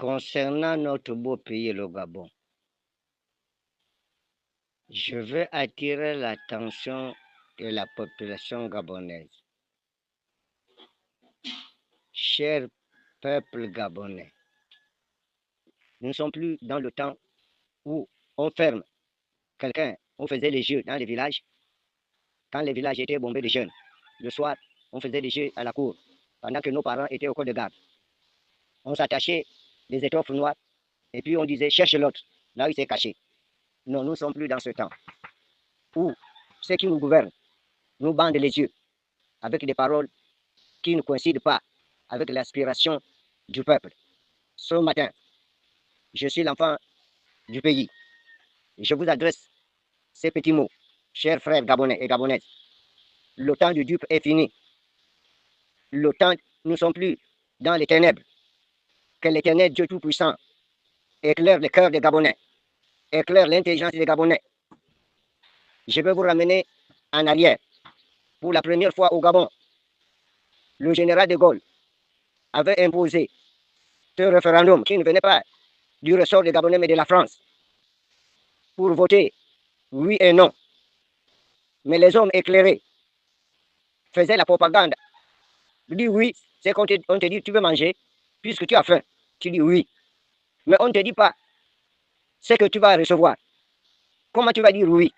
Concernant notre beau pays, le Gabon, je veux attirer l'attention de la population gabonaise. Cher peuple gabonais, nous ne sommes plus dans le temps où on ferme quelqu'un, on faisait les jeux dans les villages. Quand les villages étaient bombés de jeunes, le soir, on faisait des jeux à la cour pendant que nos parents étaient au corps de garde. On s'attachait les étoffes noires et puis on disait cherche l'autre, là où il s'est caché. Non, nous ne sommes plus dans ce temps où ceux qui nous gouvernent nous bandent les yeux avec des paroles qui ne coïncident pas avec l'aspiration du peuple. Ce matin, je suis l'enfant du pays et je vous adresse ces petits mots. Chers frères gabonais et gabonaises, le temps du dupe est fini. Le temps, nous ne sommes plus dans les ténèbres. Que l'Éternel Dieu Tout-Puissant éclaire le cœur des Gabonais, éclaire l'intelligence des Gabonais. Je vais vous ramener en arrière. Pour la première fois au Gabon, le général de Gaulle avait imposé ce référendum qui ne venait pas du ressort des Gabonais mais de la France pour voter oui et non. Mais les hommes éclairés faisaient la propagande. Tu dis oui, c'est qu'on te dit tu veux manger, puisque tu as faim, tu dis oui. Mais on ne te dit pas ce que tu vas recevoir. Comment tu vas dire oui?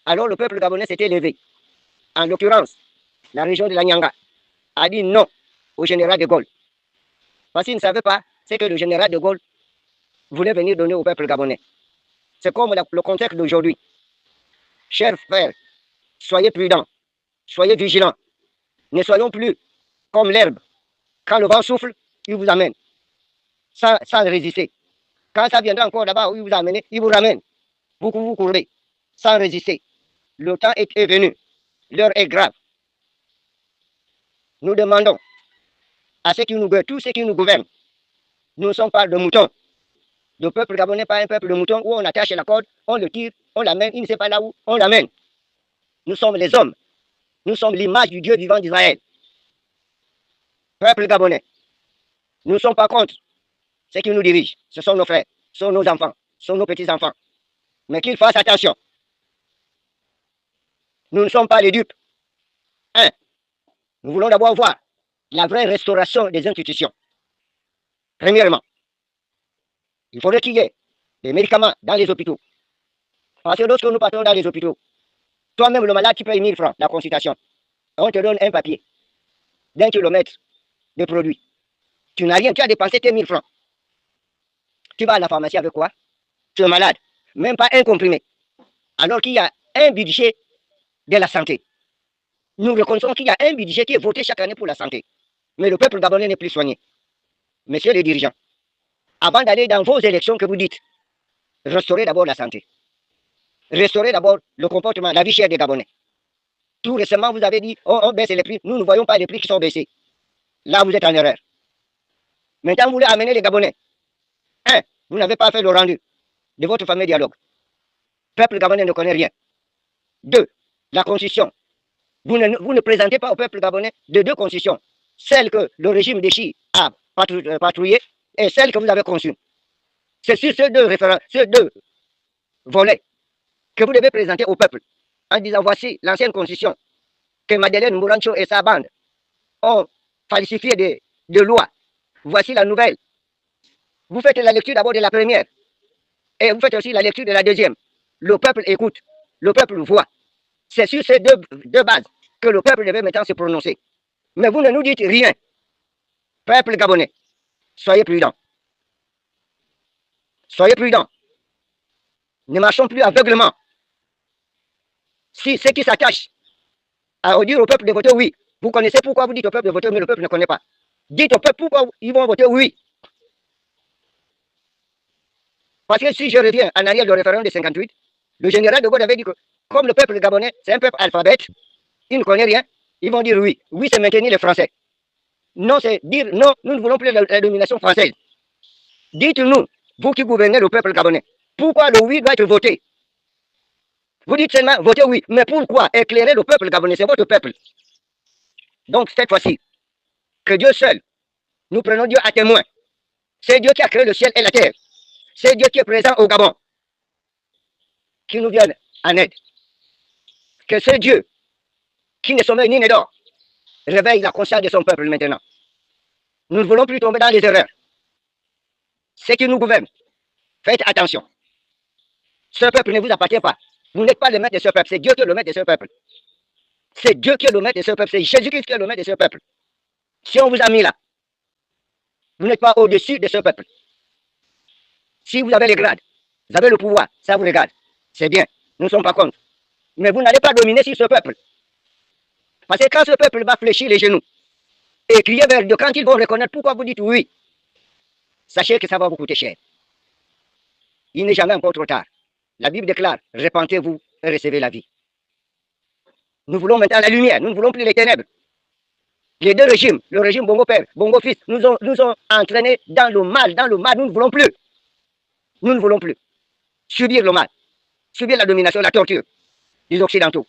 Alors le peuple gabonais s'était levé. En l'occurrence, la région de la Nyanga a dit non au général de Gaulle. Parce qu'il ne savait pas ce que le général de Gaulle voulait venir donner au peuple gabonais. C'est comme le contexte d'aujourd'hui. Chers frères, soyez prudents, soyez vigilants. Ne soyons plus comme l'herbe. Quand le vent souffle, il vous amène sans résister. Quand ça viendra encore là-bas où il vous a amené, il vous ramène. Vous courez sans résister. Le temps est venu. L'heure est grave. Nous demandons à ceux qui nous gouvernent, tous ceux qui nous gouvernent, nous ne sommes pas de moutons. Le peuple gabonais n'est pas un peuple de moutons où on attache la corde, on le tire, on l'amène, il ne sait pas là où on l'amène. Nous sommes les hommes. Nous sommes l'image du Dieu vivant d'Israël. Peuple gabonais, nous ne sommes pas contre ceux qui nous dirigent. Ce sont nos frères, ce sont nos enfants, ce sont nos petits-enfants. Mais qu'ils fassent attention. Nous ne sommes pas les dupes. Nous voulons d'abord voir la vraie restauration des institutions. Premièrement, il faudrait qu'il y ait des médicaments dans les hôpitaux. Parce que lorsque nous partons dans les hôpitaux, toi-même le malade, tu payes 1000 francs la consultation. On te donne un papier d'1 kilomètre de produits. Tu n'as rien, tu as dépensé tes 1000 francs. Tu vas à la pharmacie avec quoi? Tu es malade, même pas un comprimé. Alors qu'il y a un budget de la santé. Nous reconnaissons qu'il y a un budget qui est voté chaque année pour la santé. Mais le peuple gabonais n'est plus soigné. Messieurs les dirigeants, avant d'aller dans vos élections que vous dites, restaurez d'abord la santé. Restaurez d'abord le comportement, la vie chère des Gabonais. Tout récemment, vous avez dit, on baisse les prix. Nous ne voyons pas les prix qui sont baissés. Là, vous êtes en erreur. Maintenant, vous voulez amener les Gabonais. Vous n'avez pas fait le rendu de votre fameux dialogue. Le peuple gabonais ne connaît rien. 2, la constitution. Vous ne présentez pas au peuple gabonais de 2 constitutions. Celle que le régime des Chi a patrouillée et celle que vous avez conçue. C'est sur ces 2 volets que vous devez présenter au peuple en disant voici l'ancienne constitution que Madeleine Mourancho et sa bande ont falsifié de lois. Voici la nouvelle. Vous faites la lecture d'abord de la première et vous faites aussi la lecture de la deuxième. Le peuple écoute, le peuple voit. C'est sur ces deux bases que le peuple devait maintenant se prononcer. Mais vous ne nous dites rien. Peuple gabonais, soyez prudents. Soyez prudents. Ne marchons plus aveuglement. Si ceux qui s'attachent à dire au peuple de voter oui, vous connaissez pourquoi vous dites au peuple de voter, mais le peuple ne connaît pas. Dites au peuple pourquoi ils vont voter oui. Parce que si je reviens en arrière du référendum de 58, le général de Gaulle avait dit que comme le peuple gabonais, c'est un peuple alphabète, il ne connaît rien, ils vont dire oui. Oui, c'est maintenir les Français. Non, c'est dire non, nous ne voulons plus la domination française. Dites-nous, vous qui gouvernez le peuple gabonais, pourquoi le oui doit être voté? Vous dites seulement voter oui, mais pourquoi éclairer le peuple gabonais? C'est votre peuple. Donc cette fois-ci, que Dieu seul, nous prenons Dieu à témoin. C'est Dieu qui a créé le ciel et la terre. C'est Dieu qui est présent au Gabon, qui nous vienne en aide. Que ce Dieu, qui ne sommeille ni ne dort, réveille la conscience de son peuple maintenant. Nous ne voulons plus tomber dans les erreurs. Ceux qui nous gouvernent, faites attention. Ce peuple ne vous appartient pas. Vous n'êtes pas le maître de ce peuple, c'est Dieu qui est le maître de ce peuple. C'est Dieu qui est le maître de ce peuple, c'est Jésus-Christ qui est le maître de ce peuple. Si on vous a mis là, vous n'êtes pas au-dessus de ce peuple. Si vous avez les grades, vous avez le pouvoir, ça vous regarde. C'est bien, nous ne sommes pas contre. Mais vous n'allez pas dominer sur ce peuple. Parce que quand ce peuple va fléchir les genoux et crier vers Dieu, quand ils vont reconnaître pourquoi vous dites oui, sachez que ça va vous coûter cher. Il n'est jamais encore trop tard. La Bible déclare, répentez-vous et recevez la vie. Nous voulons maintenant la lumière, nous ne voulons plus les ténèbres. Les deux régimes, le régime Bongo Père, Bongo Fils, nous ont entraînés dans le mal, nous ne voulons plus. Nous ne voulons plus subir le mal, subir la domination, la torture des Occidentaux.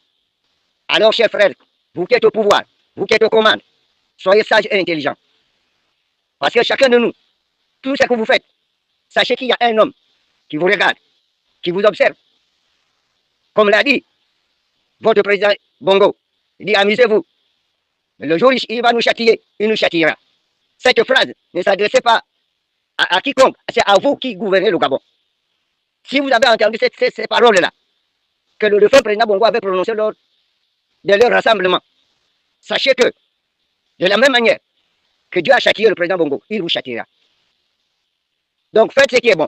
Alors, chers frères, vous qui êtes au pouvoir, vous qui êtes aux commandes, soyez sages et intelligents. Parce que chacun de nous, tout ce que vous faites, sachez qu'il y a un homme qui vous regarde, qui vous observe. Comme l'a dit votre président Bongo, il dit amusez-vous. Le jour où il va nous châtier, il nous châtiera. Cette phrase ne s'adressait pas à quiconque, c'est à vous qui gouvernez le Gabon. Si vous avez entendu ces paroles-là, que le défunt président Bongo avait prononcées lors de leur rassemblement, sachez que, de la même manière que Dieu a châtié le président Bongo, il vous châtiera. Donc faites ce qui est bon,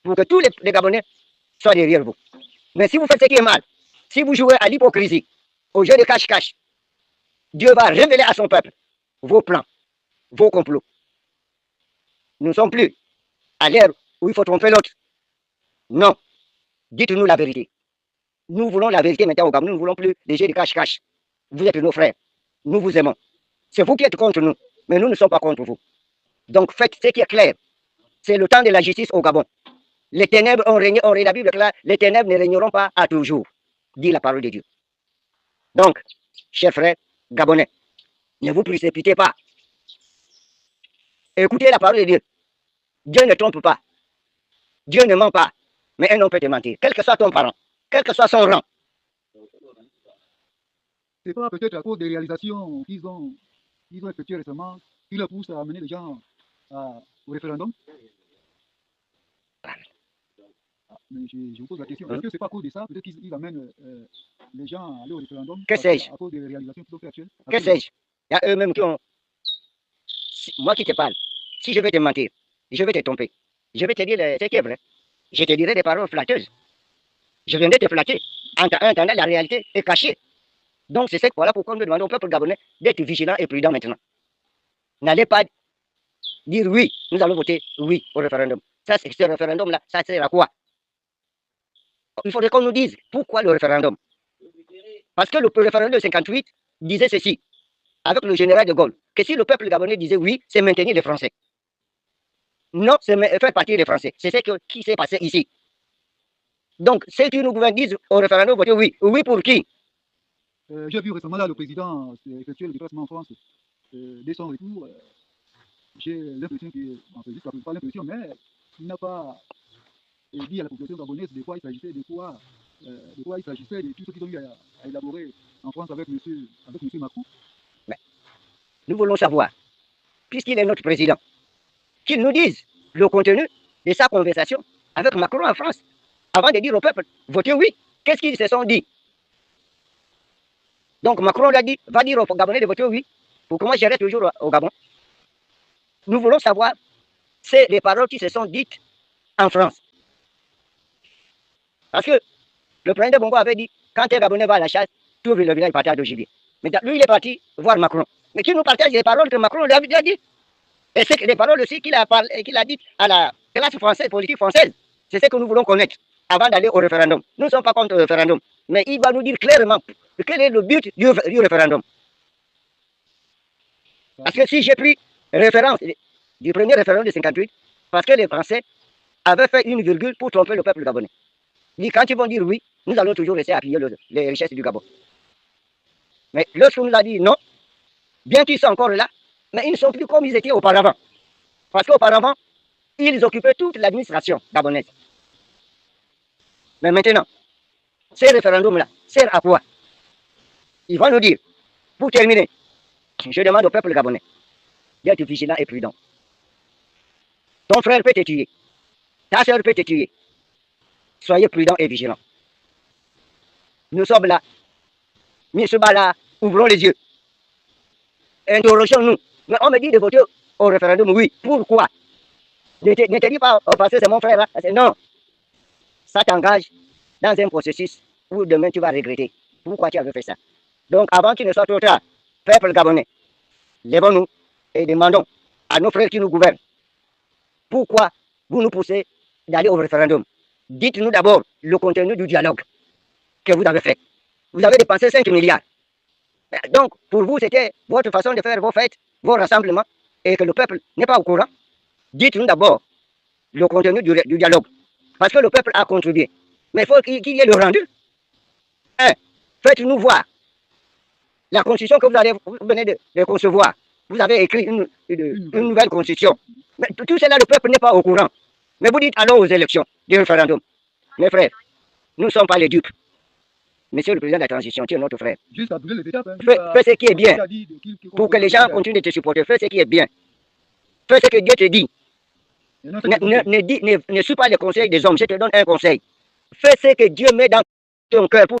pour que tous les Gabonais soient derrière vous. Mais si vous faites ce qui est mal, si vous jouez à l'hypocrisie, au jeu de cache-cache, Dieu va révéler à son peuple vos plans, vos complots. Nous ne sommes plus à l'ère où il faut tromper l'autre. Non. Dites-nous la vérité. Nous voulons la vérité maintenant au Gabon. Nous ne voulons plus des jeux de cache-cache. Vous êtes nos frères. Nous vous aimons. C'est vous qui êtes contre nous, mais nous ne sommes pas contre vous. Donc faites ce qui est clair. C'est le temps de la justice au Gabon. Les ténèbres ont régné, la Bible déclare, les ténèbres ne régneront pas à toujours, dit la parole de Dieu. Donc, chers frères Gabonais, ne vous précipitez pas. Écoutez la parole de Dieu. Dieu ne trompe pas. Dieu ne ment pas. Mais un homme peut te mentir, quel que soit ton parent, quel que soit son rang. C'est pas peut-être à cause des réalisations qu'ils ont effectuées récemment qui leur pousse à amener les gens au référendum. Mais je vous pose la question, est-ce que c'est pas à cause de ça, peut-être qu'ils amènent les gens à aller au référendum que sais-je? À cause des réalisations qu'ils ont fait actuelles? Que sais-je? Il y a eux-mêmes qui ont... Moi qui te parle, si je vais te mentir, je vais te tromper, je vais te dire ce qui est vrai. Je te dirai des paroles flatteuses. Je viendrai te flatter en attendant la réalité est cachée. Donc c'est voilà pourquoi nous demandons au peuple gabonais d'être vigilant et prudent maintenant. N'allez pas dire oui, nous allons voter oui au référendum. Ça, c'est ce référendum-là, ça sert à quoi? Il faudrait qu'on nous dise pourquoi le référendum. Parce que le référendum de 58 disait ceci, avec le général de Gaulle, que si le peuple gabonais disait oui, c'est maintenir les Français. Non, c'est faire partir les Français. C'est ce qui s'est passé ici. Donc, ceux qui nous gouvernent disent au référendum voter oui. Oui pour qui? J'ai vu récemment là le président effectuer le déplacement en France. Dès son retour, j'ai l'impression que, enfin, juste pas l'impression, mais il n'a pas dit à la population gabonaise de quoi il s'agissait, de quoi il s'agissait, de tout ce qu'ils ont eu à élaborer en France avec M. Macron. Mais nous voulons savoir, puisqu'il est notre président, qu'il nous dise le contenu de sa conversation avec Macron en France, avant de dire au peuple, votez oui. Qu'est-ce qu'ils se sont dit? Donc Macron l'a dit, va dire aux Gabonais de voter oui, pour que moi j'irai toujours au Gabon. Nous voulons savoir, c'est les paroles qui se sont dites en France. Parce que le président Bongo avait dit, quand un Gabonais va à la chasse, tout le village partage de gibier. Mais lui, il est parti voir Macron. Mais qui nous partage les paroles que Macron lui a dit? Et c'est les paroles aussi qu'il a dites à la classe française, politique française. C'est ce que nous voulons connaître avant d'aller au référendum. Nous ne sommes pas contre le référendum. Mais il va nous dire clairement quel est le but du référendum. Parce que si j'ai pris référence du premier référendum de 58, parce que les Français avaient fait une virgule pour tromper le peuple gabonais. Il dit, quand ils vont dire oui, nous allons toujours laisser appuyer les richesses du Gabon. Mais lorsqu'on nous a dit non, bien qu'ils soient encore là, mais ils ne sont plus comme ils étaient auparavant. Parce qu'auparavant, Ils occupaient toute l'administration gabonaise. Mais maintenant, ces référendums-là servent à quoi? Ils vont nous dire, pour terminer, je demande au peuple gabonais d'être vigilant et prudent. Ton frère peut te tuer, ta soeur peut te tuer. Soyez prudents et vigilants. Nous sommes là. Nous sommes là. Ouvrons les yeux. Interrogeons-nous. Mais on me dit de voter au référendum, oui. Pourquoi? Ne te dis pas, oh, parce que c'est mon frère là. Non. Ça t'engage dans un processus où demain tu vas regretter. Pourquoi tu avais fait ça? Donc avant qu'il ne soit trop tard, peuple gabonais, lèvons-nous et demandons à nos frères qui nous gouvernent, pourquoi vous nous poussez d'aller au référendum? Dites-nous d'abord le contenu du dialogue que vous avez fait. Vous avez dépensé 5 milliards. Donc, pour vous, c'était votre façon de faire vos fêtes, vos rassemblements, et que le peuple n'est pas au courant. Dites-nous d'abord le contenu du dialogue. Parce que le peuple a contribué. Mais il faut qu'il y ait le rendu. Hein? Faites-nous voir la constitution que vous venez de concevoir. Vous avez écrit une nouvelle constitution. Mais tout cela, le peuple n'est pas au courant. Mais vous dites allons aux élections, des référendums. Mes frères, nous ne sommes pas les dupes. Monsieur le président de la transition, tu es notre frère. Juste à brûler les étapes. Hein, fais ce qui est bien. Pour que les gens continuent de te supporter, fais ce qui est bien. Fais ce que Dieu te dit. Ne suis pas les conseils des hommes, je te donne un conseil. Fais ce que Dieu met dans ton cœur pour